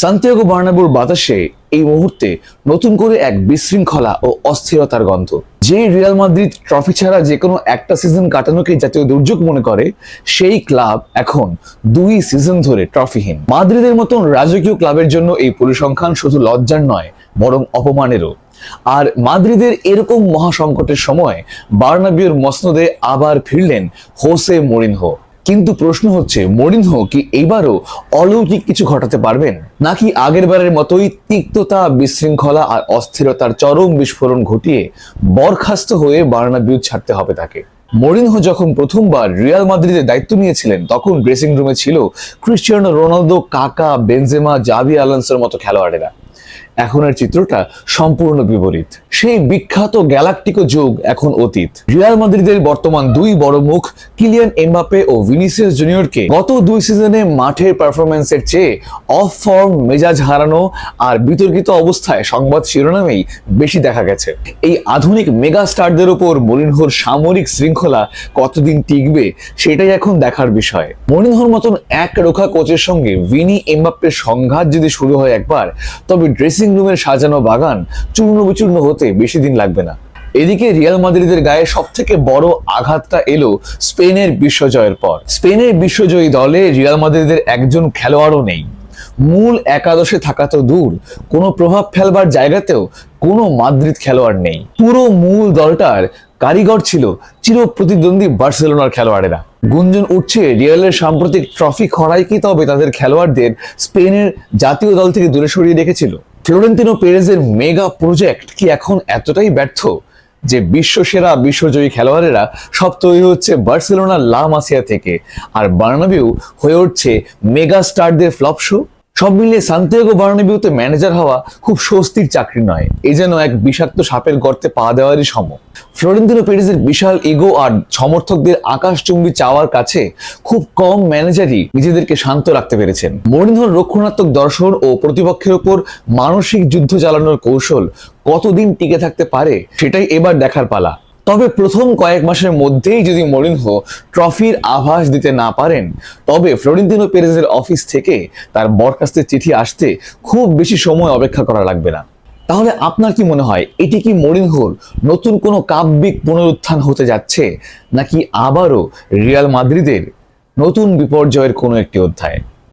Santiago বার্নাব্যুর বাতাসে এই মুহূর্তে নতুন করে এক বিশৃঙ্খলা ও অস্থিরতার গন্ধ। যে রিয়াল মাদ্রিদ ট্রফি ছাড়া যে কোনো একটা সিজন কাটানোকে জাতীয় দুর্যোগ মনে করে, সেই ক্লাব এখন 2 সিজন ধরে ট্রফিহীন। মাদ্রিদের মতন রাজকীয় ক্লাবের জন্য এই পরিসংখ্যান শুধু লজ্জার নয়, বরং অপমানেরও। আর মাদ্রিদের এরকম মহাসংকটের সময় বার্নাবিউর মসনদে আবার ফিরলেন হোসে মরিনহো। কিন্তু প্রশ্ন হচ্ছে, মরিনহো কি এইবারও অলৌকিক কিছু ঘটাতে পারবেন, নাকি আগের বারের মতোই তিক্ততা, বিশৃঙ্খলা আর অস্থিরতার চরম বিস্ফোরণ ঘটিয়ে বরখাস্ত হয়ে বার্নাবিউ ছাড়তে হবে তাকে? মরিনহো যখন প্রথমবার রিয়াল মাদ্রিদের দায়িত্ব নিয়েছিলেন, তখন ড্রেসিং রুমে ছিল ক্রিস্টিয়ানো রোনালদো, কাকা, বেনজেমা, জাভি আলোনসোর মতো খেলোয়াড়েরা। এখনের চিত্রটা সম্পূর্ণ বিপরীত। সেই বিখ্যাত গ্যালাকটিকো যুগ এখন অতীত। রিয়াল মাদ্রিদের বর্তমান 2 বড় মুখ কিলিয়ান এমবাপ্পে ও ভিনিসিয়াস জুনিয়রকে গত 2 সিজনে মাঠের পারফরম্যান্সের চেয়ে অফ ফর্ম, মেজাজ হারানো আর বিতর্কিত অবস্থায় সংবাদ শিরোনামেই বেশি দেখা গেছে। এই আধুনিক মেগা স্টারদের উপর মরিনহোর সামরিক শৃঙ্খলা কতদিন টিকবে, সেটাই এখন দেখার বিষয়। মরিনহোর মতন এক রোখা কোচের সঙ্গে ভিনি এমবাপ্পের সংঘাত যদি শুরু হয় একবার, তবে ড্রেসিং রুমের সাজানো বাগান চূর্ণ বিচূর্ণ হতে বেশি দিন লাগবে না। এদিকে রিয়াল মাদ্রিদের গায়ে সব থেকে বড় আঘাতটা এলো স্পেনের বিশ্বজয়ের পর। স্পেনের বিশ্বজয়ী দলে রিয়াল মাদ্রিদের একজন খেলোয়াড়ও নেই। মূল একাদশে থাকা তো দূর, কোনো প্রভাব ফেলবার জায়গাতেও কোনো মাদ্রিদ খেলোয়াড় নেই। পুরো মূল দলটার কারিগর ছিল চির প্রতিদ্বন্দ্বী বার্সেলোনার খেলোয়াড়েরা। গুঞ্জন উঠছে, রিয়ালের সাম্প্রতিক ট্রফি খরাই কি তবে তাদের খেলোয়াড়দের স্পেনের জাতীয় দল থেকে দূরে সরিয়ে রেখেছিল? ফ্লোরেন্তিনো পেরেজের মেগা প্রজেক্ট কি এখন এতটাই ব্যর্থ যে বিশ্বসেরা, বিশ্বজয়ী খেলোয়াড়েরা সব তৈরি হচ্ছে বার্সেলোনার লা মাসিয়া থেকে, আর বার্নাবিউ হয়ে উঠছে মেগা স্টারদের ফ্লপ শো? সব মিলিয়ে সান্তিয়াগো বার্নাবিউতে ম্যানেজার হওয়া খুব স্বস্তির চাকরি নয়, এ যেন এক বিষাক্ত সাপের গর্তে পা দেওয়ারই সম। ফ্লোরেন্তিনো পেরেজের বিশাল ইগো আর সমর্থকদের আকাশচুম্বী চাওয়ার কাছে খুব কম ম্যানেজারই নিজেদেরকে শান্ত রাখতে পেরেছেন। মরিনহোর রক্ষণাত্মক দর্শন ও প্রতিপক্ষের উপর মানসিক যুদ্ধ চালানোর কৌশল কতদিন টিকে থাকতে পারে, সেটাই এবার দেখার পালা। তবে প্রথম কয়েক মাসের মধ্যেই যদি মরিনহো ট্রফির আভাস দিতে না পারেন, তবে ফ্লোরেন্তিনো পেরেজের অফিস থেকে তার বরখাস্তের চিঠি আসতে খুব বেশি সময় অপেক্ষা করা লাগবে না। তাহলে আপনার কি মনে হয়, এটি কি মরিনহোর নতুন কোনো কাব্যিক পুনরুত্থান হতে যাচ্ছে, নাকি আবারও রিয়াল মাদ্রিদের নতুন বিপর্যয়ের কোনো একটি অধ্যায়?